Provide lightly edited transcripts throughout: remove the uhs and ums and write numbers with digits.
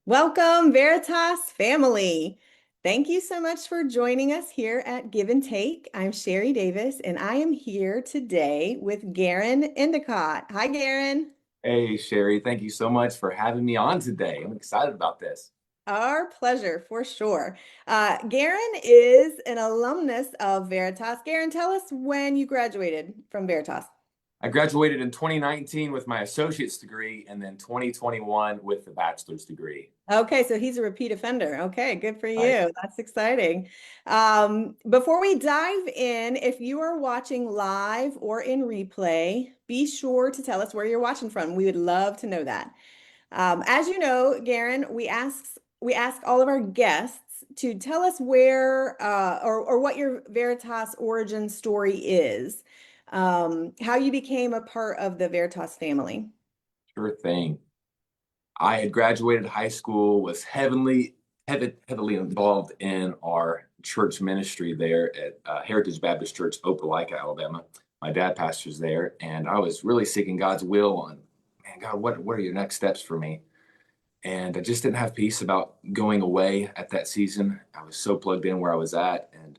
Welcome, Veritas family. Thank you so much for joining us here at Give and Take. I'm Sherry Davis, and I am here today with Garron Endicott. Hi, Garron. Hey, Sherry, thank you so much for having me on today. I'm excited about this. Our pleasure for sure. Garron is an alumnus of Veritas. Garron, tell us when you graduated from Veritas. I graduated in 2019 with my associate's degree and then 2021 with the bachelor's degree. Okay, so he's a repeat offender. Okay, good for I, you. That's exciting. Before we dive in, if you are watching live or in replay, be sure to tell us where you're watching from. We would love to know that. As you know, Garron, we ask all of our guests to tell us where or what your Veritas origin story is, how you became a part of the Veritas family. Sure thing. I had graduated high school, was heavily involved in our church ministry there at Heritage Baptist Church, Opelika, Alabama. My dad pastors there, and I was really seeking God's will on, man, God, what are your next steps for me? And I just didn't have peace about going away at that season. I was so plugged in where I was at. And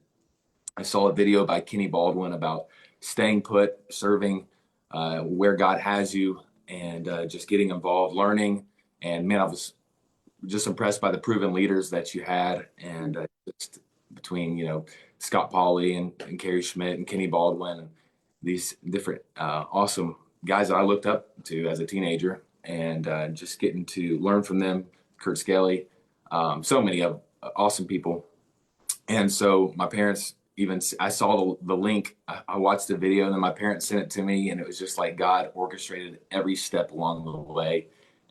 I saw a video by Kenny Baldwin about staying put, serving where God has you, and just getting involved, learning. And man, I was just impressed by the proven leaders that you had. And just between, Scott Pauley and Kerry Schmidt and Kenny Baldwin, and these different awesome guys that I looked up to as a teenager, and just getting to learn from them, Kurt Skelly, so many of awesome people. And so my parents, even I saw the link, I watched the video, and then my parents sent it to me, and it was just like God orchestrated every step along the way.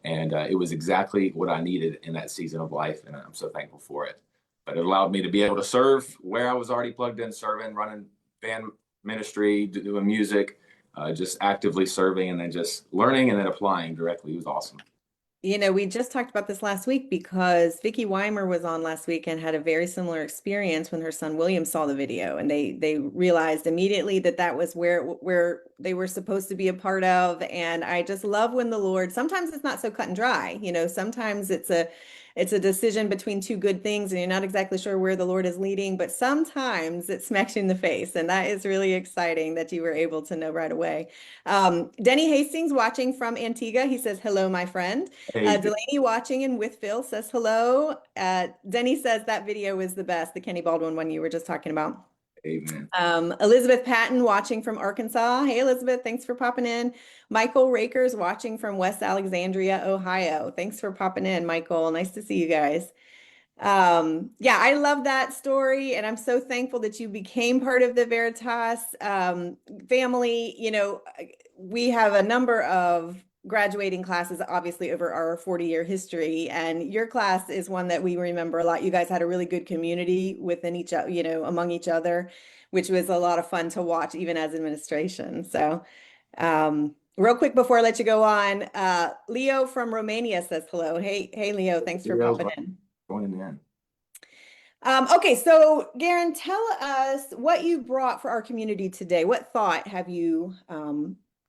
And it was exactly what I needed in that season of life, and I'm so thankful for it. But it allowed me to be able to serve where I was already plugged in, serving, running band ministry, doing music, just actively serving, and then just learning and then applying directly. It was awesome. We just talked about this last week because Vicky Weimer was on last week and had a very similar experience when her son William saw the video, and they realized immediately that that was where they were supposed to be a part of. And I just love when the Lord, sometimes it's not so cut and dry, sometimes it's a decision between two good things and you're not exactly sure where the Lord is leading, but sometimes it smacks you in the face, and that is really exciting that you were able to know right away. Denny Hastings watching from Antigua, he says, hello, my friend. Hey, Delaney watching in Withville says hello. Denny says that video was the best, the Kenny Baldwin one you were just talking about. amen. Elizabeth Patton watching from Arkansas. Hey, Elizabeth, thanks for popping in. Michael Rakers watching from West Alexandria, Ohio. Thanks for popping in, Michael. Nice to see you guys. Yeah, I love that story, and I'm so thankful that you became part of the Veritas family. We have a number of graduating classes, obviously, over our 40-year history, and your class is one that we remember a lot. You guys had a really good community within each other, among each other, which was a lot of fun to watch, even as administration. So, real quick before I let you go on, Leo from Romania says hello. Hey, Leo, thanks for Videos popping in. going in. Okay, so Garron, tell us what you brought for our community today. What thought have you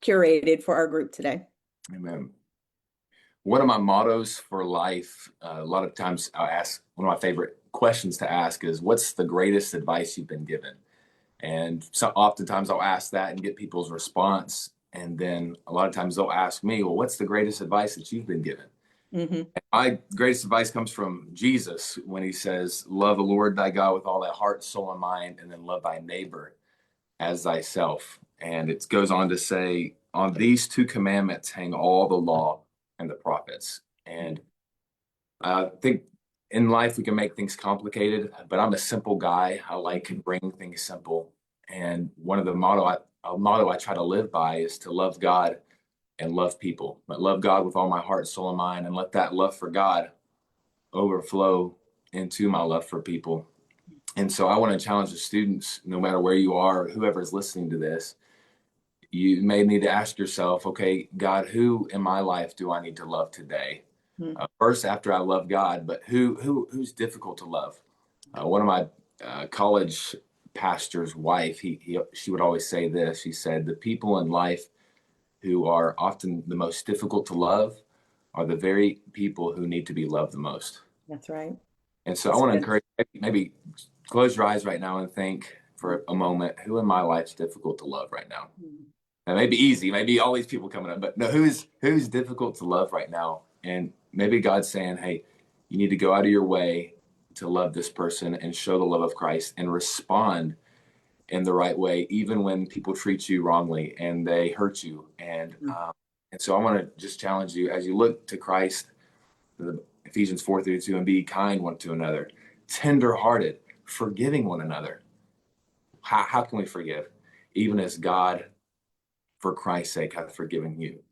curated for our group today? Amen. One of my mottos for life, a lot of times I'll ask, one of my favorite questions to ask is, what's the greatest advice you've been given? And so oftentimes I'll ask that and get people's response. And then a lot of times they'll ask me, well, what's the greatest advice that you've been given? Hmm. My greatest advice comes from Jesus when he says, love the Lord thy God with all thy heart, soul, and mind, and then love thy neighbor as thyself. And it goes on to say, on these two commandments hang all the law and the prophets. And I think in life we can make things complicated, but I'm a simple guy. I like to bring things simple. And one of the motto I try to live by is to love God and love people, but love God with all my heart, soul, and mind, and let that love for God overflow into my love for people. And so I want to challenge the students, no matter where you are, whoever is listening to this, you may need to ask yourself, okay, God, who in my life do I need to love today? First, after I love God, but who's difficult to love? One of my college pastor's wife, she would always say this. She said, the people in life who are often the most difficult to love are the very people who need to be loved the most. That's right. And so I That's want to good. encourage maybe close your eyes right now and think for a moment, who in my life is difficult to love right now? Mm. It may be easy, maybe all these people coming up, but no, who's difficult to love right now? And maybe God's saying, hey, you need to go out of your way to love this person and show the love of Christ and respond in the right way, even when people treat you wrongly and they hurt you. And so I want to just challenge you as you look to Christ, the Ephesians 4:32, and be kind one to another, tender-hearted, forgiving one another. How can we forgive? Even as God, for Christ's sake, hath forgiven you.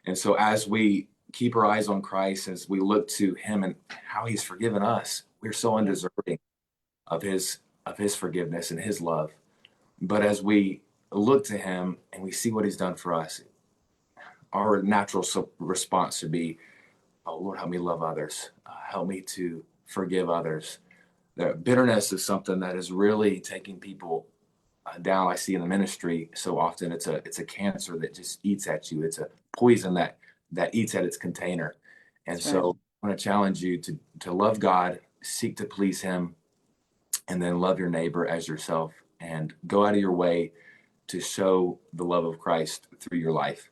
And so as we keep our eyes on Christ, as we look to him and how he's forgiven us, we're so Yeah. undeserving of his forgiveness and his love. But as we look to him and we see what he's done for us, our natural response should be, oh, Lord, help me love others. Help me to forgive others. Bitterness is something that is really taking people down. I see in the ministry so often it's a cancer that just eats at you. It's a poison that eats at its container. And That's right. so I want to challenge you to love God, seek to please him, and then love your neighbor as yourself and go out of your way to show the love of Christ through your life.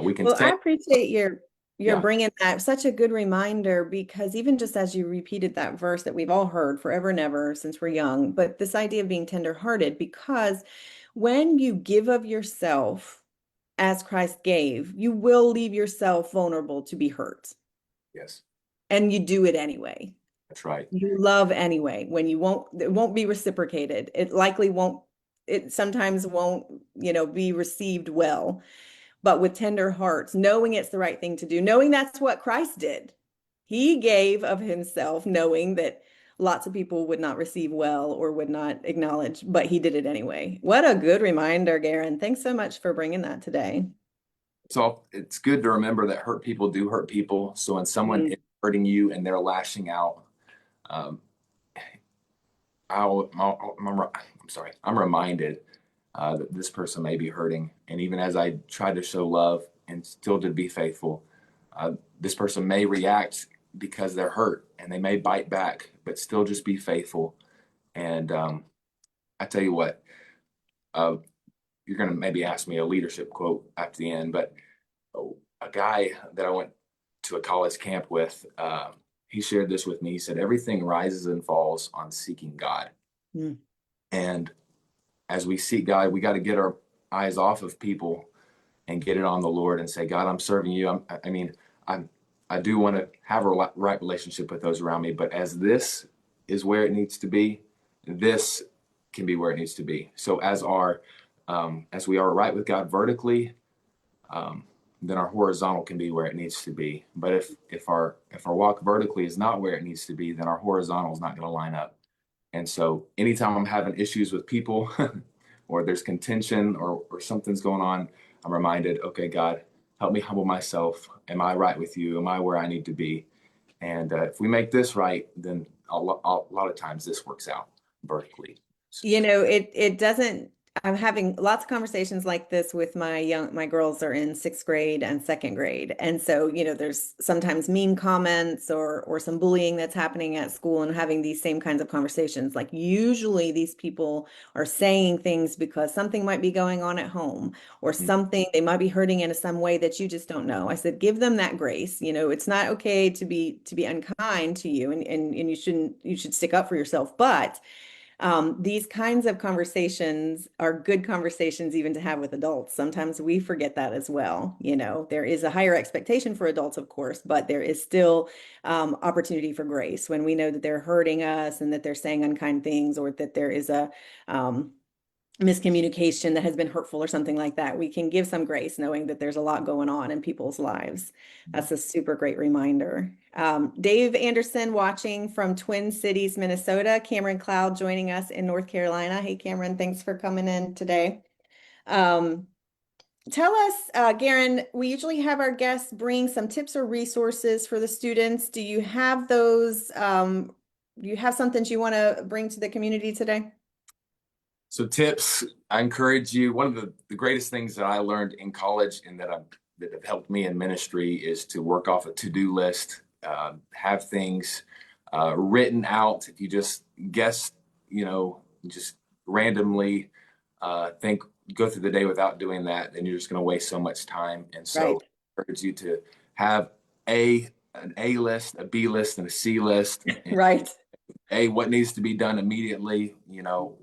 We can Well, say, I appreciate your yeah, bringing that. Such a good reminder because even just as you repeated that verse that we've all heard forever and ever since we're young, but this idea of being tenderhearted, because when you give of yourself as Christ gave, you will leave yourself vulnerable to be hurt. yes, And you do it anyway. that's right. You love anyway when you won't, it won't be reciprocated. It likely won't, it sometimes won't, be received well. But with tender hearts, knowing it's the right thing to do, knowing that's what Christ did. He gave of himself, knowing that lots of people would not receive well or would not acknowledge, but he did it anyway. What a good reminder, Garron. Thanks so much for bringing that today. So it's good to remember that hurt people do hurt people. So when someone Mm. is hurting you and they're lashing out, um, I'm sorry, I'm reminded that this person may be hurting. And even as I try to show love and still to be faithful, this person may react because they're hurt and they may bite back, but still just be faithful. And I tell you what, uh, you're going to maybe ask me a leadership quote at the end, but a guy that I went to a college camp with, he shared this with me. He said, everything rises and falls on seeking God. Mm. And as we seek God, we got to get our eyes off of people and get it on the Lord and say, God, I'm serving you. I'm, I do want to have a right relationship with those around me, but as this is where it needs to be, this can be where it needs to be. So as we are right with God vertically, um, then our horizontal can be where it needs to be. But if our walk vertically is not where it needs to be, then our horizontal is not going to line up. And so anytime I'm having issues with people or there's contention or something's going on, I'm reminded, okay, God, help me humble myself. Am I right with you? Am I where I need to be? And if we make this right, then a lot of times this works out vertically. It doesn't, I'm having lots of conversations like this with my girls are in sixth grade and second grade. And so, there's sometimes mean comments or some bullying that's happening at school and having these same kinds of conversations. Like usually these people are saying things because something might be going on at home or something they might be hurting in some way that you just don't know. I said, give them that grace. It's not okay to be unkind to you and you should stick up for yourself. But these kinds of conversations are good conversations even to have with adults. Sometimes we forget that as well. There is a higher expectation for adults, of course, but there is still opportunity for grace when we know that they're hurting us and that they're saying unkind things or that there is a miscommunication that has been hurtful or something like that. We can give some grace knowing that there's a lot going on in people's lives. That's a super great reminder. Dave Anderson watching from Twin Cities, Minnesota. Cameron Cloud joining us in North Carolina. Hey, Cameron, thanks for coming in today. Tell us, Garron, we usually have our guests bring some tips or resources for the students. Do you have those? Do you have something you want to bring to the community today? So tips, I encourage you. One of the greatest things that I learned in college and that I'm that have helped me in ministry is to work off a to-do list, have things written out. If you just guess, just randomly think, go through the day without doing that, then you're just going to waste so much time. And so Right. I encourage you to have an A list, a B list, and a C list. And Right. what needs to be done immediately?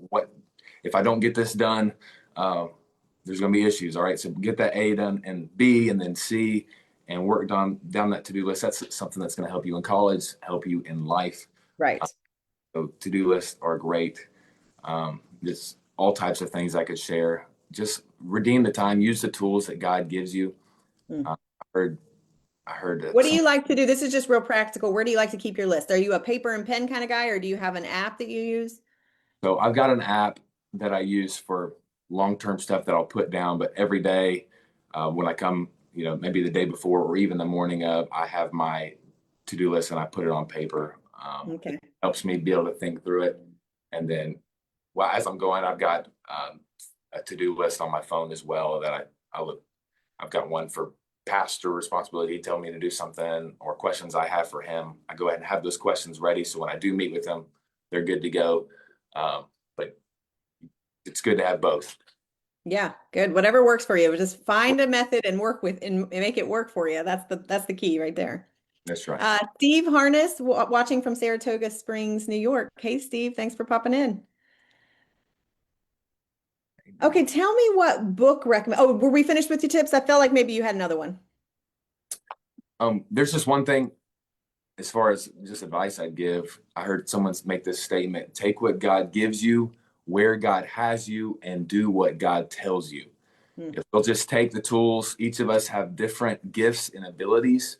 What if I don't get this done? Uh, there's going to be issues. All right, so get that A done, and B, and then C, and work down that to do list. That's something that's going to help you in college, help you in life. Right. So to do lists are great. Just all types of things I could share. Just redeem the time. Use the tools that God gives you. Mm. I heard. I heard that What do some. you like to do? This is just real practical. Where do you like to keep your list? Are you a paper and pen kind of guy, or do you have an app that you use? So I've got an app that I use for long-term stuff that I'll put down, but every day when I come, maybe the day before or even the morning of, I have my to-do list and I put it on paper. It Okay. helps me be able to think through it. And then, well, as I'm going, I've got a to-do list on my phone as well that I look. I've got one for pastor responsibility. He tell me to do something or questions I have for him. I go ahead and have those questions ready. So when I do meet with him, they're good to go. But it's good to have both. Yeah, good. Whatever works for you. Just find a method and work with and make it work for you. That's the key right there. That's right. Steve Harness, watching from Saratoga Springs, New York. Hey, Steve, thanks for popping in. Okay, tell me what book recommend. Oh, were we finished with your tips? I felt like maybe you had another one. There's just one thing as far as just advice I'd give. I heard someone make this statement: take what God gives you, where God has you, and do what God tells you. Hmm. If we'll just take the tools, each of us have different gifts and abilities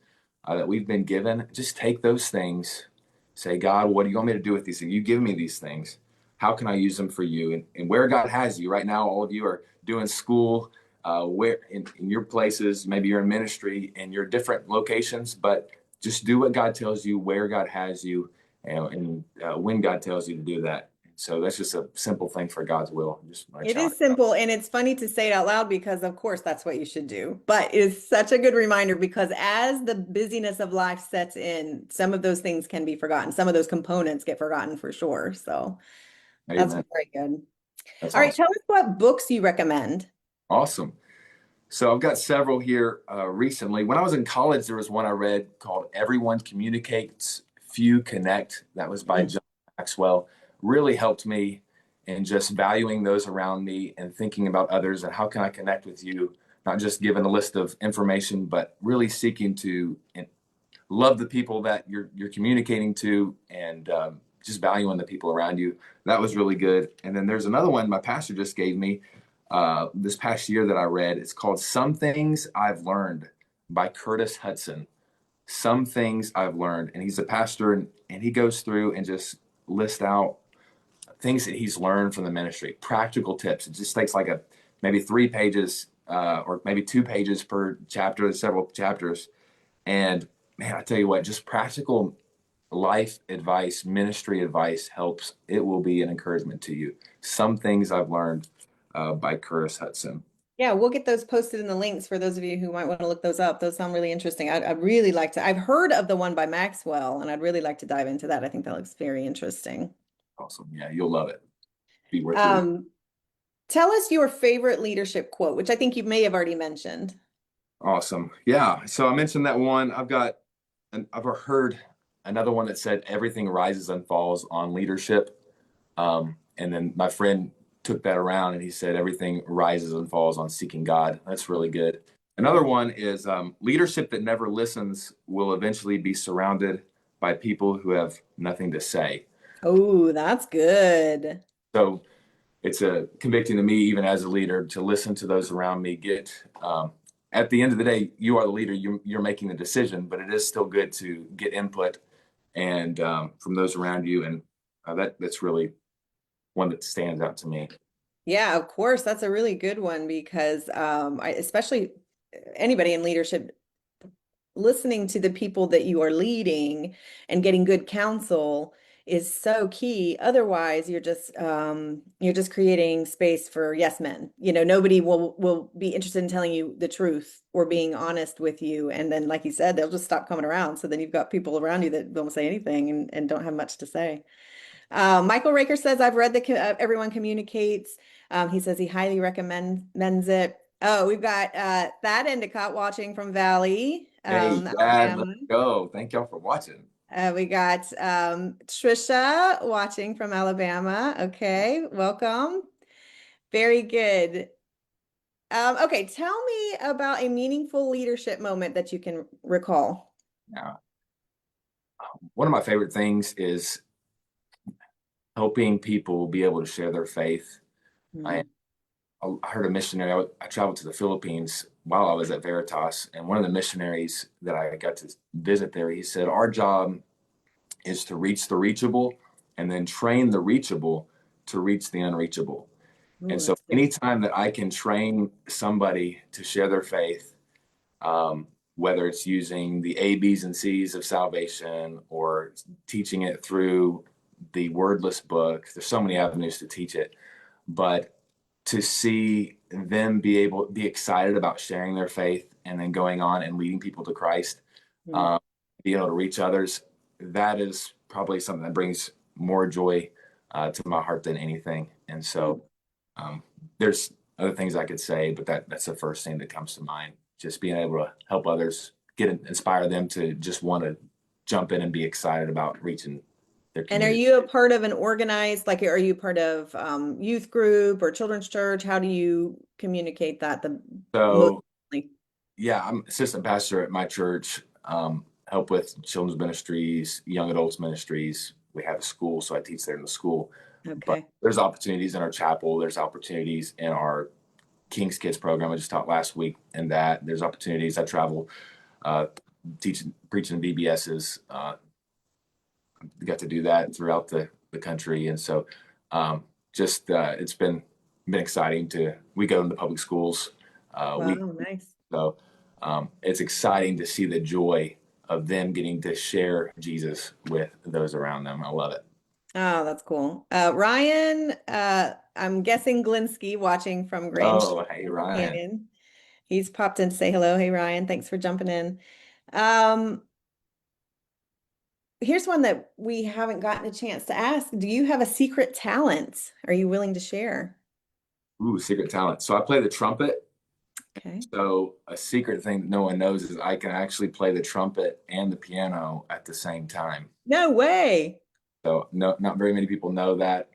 that we've been given. Just take those things, say, God, what do you want me to do with these things? You give me these things. How can I use them for you? And where God has you right now, all of you are doing school, where in your places, maybe you're in ministry in your different locations, but just do what God tells you, where God has you, and when God tells you to do that. So that's just a simple thing for God's will. Just want to It challenge. is simple, and it's funny to say it out loud because, of course, that's what you should do. But it's such a good reminder because as the busyness of life sets in, some of those things can be forgotten. Some of those components get forgotten for sure. So that's Amen. very good. That's All right, awesome. tell us what books you recommend. Awesome. So I've got several here recently. When I was in college, there was one I read called Everyone Communicates, Few Connect. That was by Mm. John Maxwell. Really helped me in just valuing those around me and thinking about others and how can I connect with you, not just given a list of information, but really seeking to love the people that you're communicating to and just valuing the people around you. That was really good. And then there's another one my pastor just gave me this past year that I read. It's called Some Things I've Learned by Curtis Hudson. Some Things I've Learned. And he's a pastor and he goes through and just lists out things that he's learned from the ministry, practical tips. It just takes like maybe 3 pages or maybe 2 pages per chapter, several chapters. And man, I tell you what, just practical life advice, ministry advice helps. It will be an encouragement to you. Some Things I've Learned by Curtis Hudson. Yeah, we'll get those posted in the links for those of you who might want to look those up. Those sound really interesting. I'd really like to. I've heard of the one by Maxwell, and I'd really like to dive into that. I think that looks very interesting. Awesome. Yeah, you'll love it. Be worth your read. Um, Tell us your favorite leadership quote, which I think you may have already mentioned. Awesome. Yeah. So I mentioned that one. I've heard another one that said everything rises and falls on leadership. And then my friend took that around and he said everything rises and falls on seeking God. That's really good. Another one is leadership that never listens will eventually be surrounded by people who have nothing to say. Oh, that's good. So it's a convicting to me, even as a leader, to listen to those around me. At the end of the day, you are the leader. You're making the decision, but it is still good to get input and from those around you, and that's really one that stands out to me. Yeah, of course. That's a really good one because especially anybody in leadership, listening to the people that you are leading and getting good counsel is so key. Otherwise, you're just creating space for yes men. You know, nobody will be interested in telling you the truth or being honest with you. And then, like you said, they'll just stop coming around. So then you've got people around you that don't say anything and don't have much to say. Michael Raker says, I've read that Everyone Communicates. He says he highly recommends it. Oh, we've got Thad Endicott watching from Valley, Hey, Dad, let's Alabama. go. Thank y'all for watching. We got Trisha watching from Alabama. Okay, welcome. Very good. Okay, tell me about a meaningful leadership moment that you can recall. Now, one of my favorite things is helping people be able to share their faith. I, Mm, I heard a missionary, I traveled to the Philippines while I was at Veritas, and one of the missionaries that I got to visit there, he said, our job is to reach the reachable and then train the reachable to reach the unreachable. And ooh, so that's good. anytime that I can train somebody to share their faith, whether it's using the A, B's, and C's of salvation or teaching it through the wordless book, there's so many avenues to teach it. But to see them be excited about sharing their faith and then going on and leading people to Christ, Mm, um, be able to reach others, that is probably something that brings more joy to my heart than anything. And mm. so um, there's other things I could say, but that's the first thing that comes to mind. Just being able to help others, inspire them to just want to jump in and be excited about reaching their And are community. you a part of an organized, like, are you part of youth group or children's church? How do you communicate that the most? So yeah, I'm assistant pastor at my church. Help with children's ministries, young adults ministries. We have a school, so I teach there in the school. But Okay. there's opportunities in our chapel. There's opportunities in our King's Kids program. I just taught last week, and that there's opportunities. I travel, uh, teaching, preaching VBSs. Got to do that throughout the country, and so just it's been exciting to. We go into public schools. We Wow, nice. so it's exciting to see the joy of them getting to share Jesus with those around them. I love it. Oh, that's cool. Ryan, I'm guessing Glinsky watching from Grange Oh, hey, Ryan. Canyon. He's popped in to say hello. Hey, Ryan, thanks for jumping in. Um, Here's one that we haven't gotten a chance to ask. Do you have a secret talent? Are you willing to share? Ooh, secret talent. So I play the trumpet. Okay. So a secret thing that no one knows is I can actually play the trumpet and the piano at the same time. No way. So no, not very many people know that,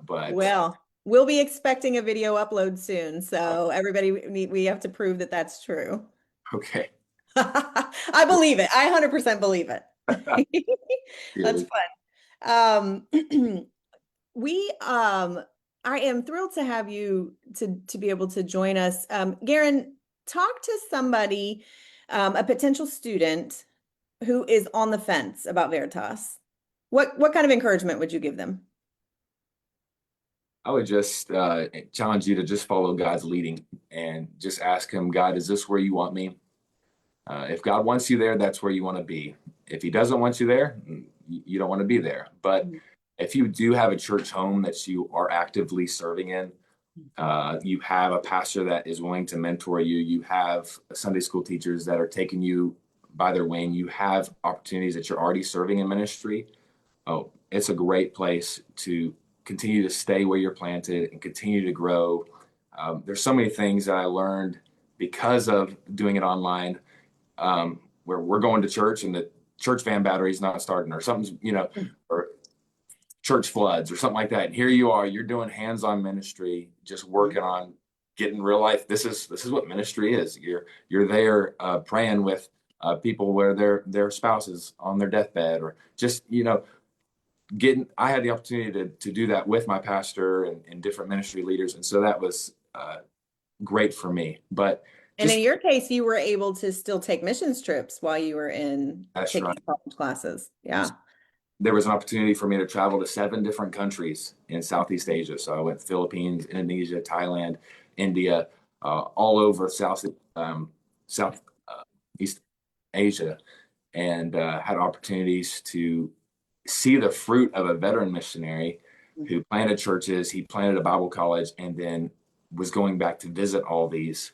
but Well, we'll be expecting a video upload soon, so everybody we have to prove that that's true. okay. I believe it. I 100% believe it. That's Good. fun. We I am thrilled to have you to be able to join us. Garron, talk to somebody, a potential student who is on the fence about Veritas. What kind of encouragement would you give them? I would just challenge you to just follow God's leading and just ask Him, God, is this where you want me? If God wants you there, that's where you want to be. If He doesn't want you there, you don't want to be there. But if you do have a church home that you are actively serving in, you have a pastor that is willing to mentor you, you have Sunday school teachers that are taking you by their wing, you have opportunities that you're already serving in ministry. Oh, it's a great place to continue to stay where you're planted and continue to grow. There's so many things that I learned because of doing it online, where we're going to church and the church van battery is not starting or something's, or church floods or something like that. And here you are, you're doing hands-on ministry, just working on getting real life. This is what ministry is. You're there praying with people where their spouse is on their deathbed or just, getting I had the opportunity to do that with my pastor and different ministry leaders. And so that was great for me. But And in just your case, you were able to still take missions trips while you were in that's right. taking college classes. And Yeah. there was an opportunity for me to travel to 7 different countries in Southeast Asia. So I went to Philippines, Indonesia, Thailand, India, all over South East Asia, and had opportunities to see the fruit of a veteran missionary who planted churches, he planted a Bible college, and then was going back to visit all these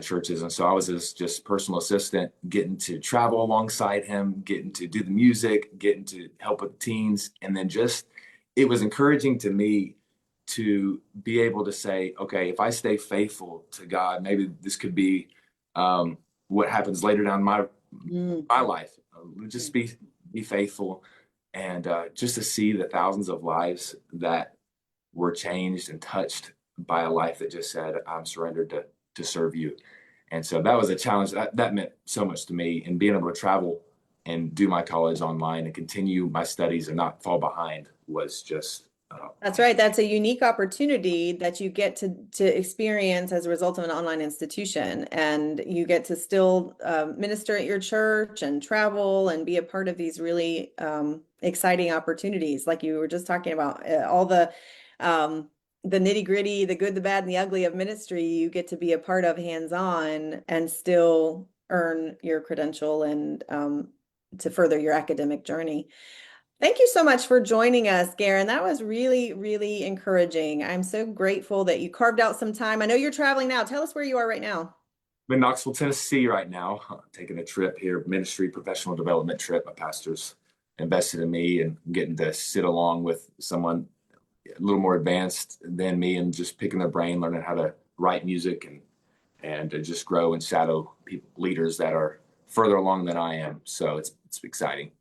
churches. And so I was his just personal assistant, getting to travel alongside him, getting to do the music, getting to help with the teens. And then just, it was encouraging to me to be able to say, okay, if I stay faithful to God, maybe this could be what happens later down Mm. my life. Just be faithful, and just to see the thousands of lives that were changed and touched by a life that just said, "I'm surrendered to serve you." And so that was a challenge that meant so much to me, and being able to travel and do my college online and continue my studies and not fall behind was just That's right. That's a unique opportunity that you get to experience as a result of an online institution, and you get to still minister at your church and travel and be a part of these really exciting opportunities, like you were just talking about. All the nitty gritty, the good, the bad, and the ugly of ministry, you get to be a part of hands-on and still earn your credential and to further your academic journey. Thank you so much for joining us, Garron. That was really, really encouraging. I'm so grateful that you carved out some time. I know you're traveling now. Tell us where you are right now. I'm in Knoxville, Tennessee right now, taking a trip here, ministry professional development trip. My pastor's invested in me, and getting to sit along with someone a little more advanced than me and just picking their brain, learning how to write music and to just grow and shadow people, leaders that are further along than I am. So it's exciting.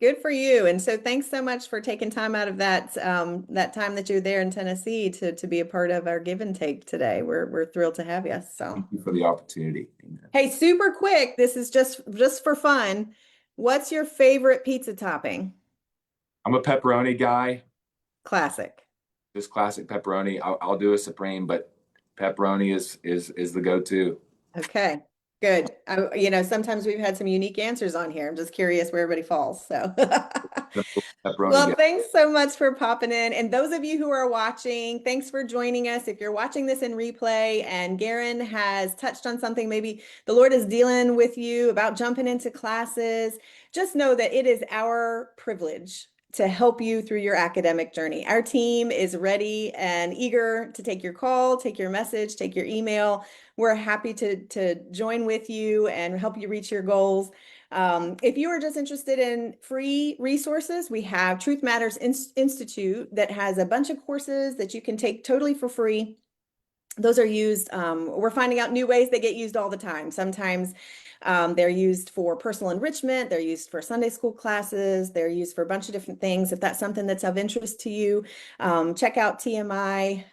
Good for you. And so thanks so much for taking time out of that time that you're there in Tennessee to be a part of our give and take today. We're thrilled to have you. So, Thank you for the opportunity. Amen. hey, super quick. This is just for fun. What's your favorite pizza topping? I'm a pepperoni guy, Classic. just classic pepperoni. I'll do a supreme, but pepperoni is the go-to. Okay, good. Sometimes we've had some unique answers on here. I'm just curious where everybody falls. So, Pepperoni well, guy. thanks so much for popping in. And those of you who are watching, thanks for joining us. If you're watching this in replay and Garron has touched on something, maybe the Lord is dealing with you about jumping into classes, just know that it is our privilege to help you through your academic journey. Our team is ready and eager to take your call, take your message, take your email. We're happy to join with you and help you reach your goals. If you are just interested in free resources, we have Truth Matters Institute that has a bunch of courses that you can take totally for free. Those are used, we're finding out new ways they get used all the time. Sometimes they're used for personal enrichment, they're used for Sunday school classes, they're used for a bunch of different things. If that's something that's of interest to you, check out tmi.vbc.edu.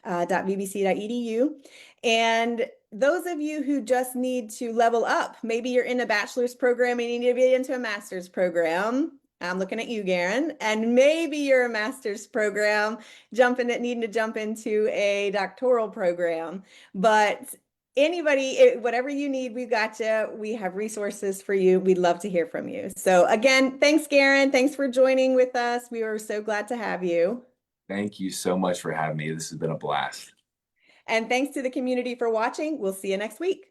And those of you who just need to level up, maybe you're in a bachelor's program and you need to get into a master's program. I'm looking at you, Garron, and maybe you're a master's program needing to jump into a doctoral program. But anybody, whatever you need, we've got you. We have resources for you. We'd love to hear from you. So again, thanks, Garron. Thanks for joining with us. We were so glad to have you. Thank you so much for having me. This has been a blast. And thanks to the community for watching. We'll see you next week.